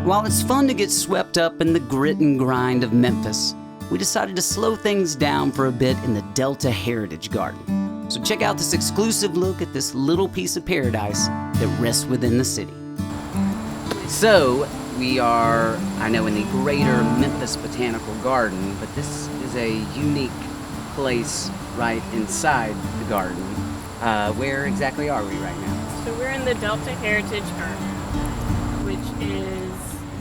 While it's fun to get swept up in the grit and grind of Memphis, we decided to slow things down for a bit in the Delta Heritage Garden. So check out this exclusive look at this little piece of paradise that rests within the city. So we are, I know, in the greater Memphis Botanical Garden, but this is a unique place right inside the garden. Where exactly are we right now? So we're in the Delta Heritage Garden, which is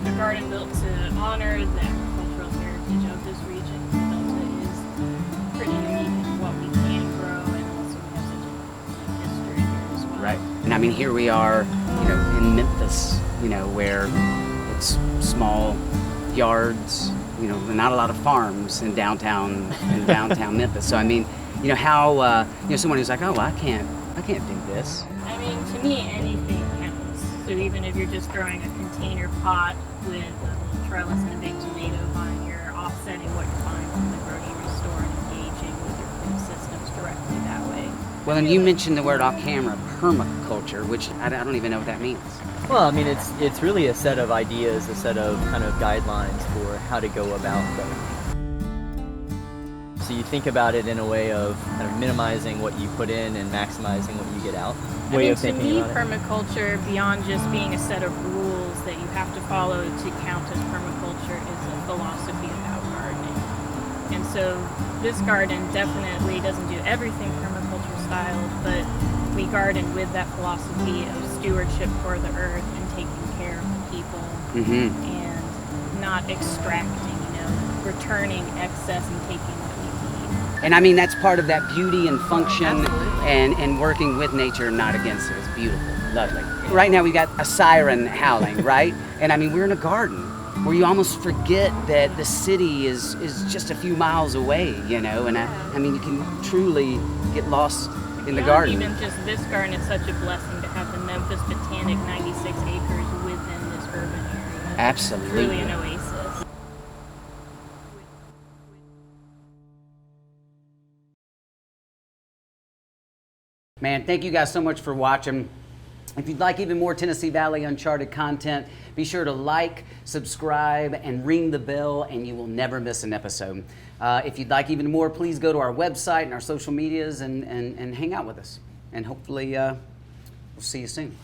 a garden built to honor the agricultural heritage of this region. The Delta is pretty unique in what we can grow, and also we have such a history here as well. Right. And I mean, here we are, in Memphis, where it's small yards, not a lot of farms in downtown Memphis. So I mean, how someone who's like, oh, I can't do this. I mean, to me, anything counts. So even if you're just growing a container pot with a little trellis and a big tomato vine, you're offsetting what you're buying from the grocery store and engaging with your food systems directly that way. Well, and you mentioned the word off camera, permaculture, which I don't even know what that means. Well, I mean, it's really a set of ideas, a set of kind of guidelines for how to go about them. So you think about it in a way of kind of minimizing what you put in and maximizing what you get out. To me, permaculture, beyond just being a set of rules that you have to follow to count as permaculture, is a philosophy about gardening. And so this garden definitely doesn't do everything permaculture style, but we garden with that philosophy of stewardship for the earth and taking care of the people and not extracting, returning excess and taking what we need. And I mean, that's part of that beauty and function and working with nature, not against it. It's beautiful, lovely. Right now we got a siren howling, right? And I mean, we're in a garden where you almost forget that the city is just a few miles away, and I mean, you can truly get lost in the garden. Even just this garden, it's such a blessing to have the Memphis Botanic 96 acres within this urban area. Absolutely. It's really an oasis. Man, thank you guys so much for watching. If you'd like even more Tennessee Valley Uncharted content, be sure to like, subscribe, and ring the bell, and you will never miss an episode. If you'd like even more, please go to our website and our social medias and hang out with us. And hopefully, we'll see you soon.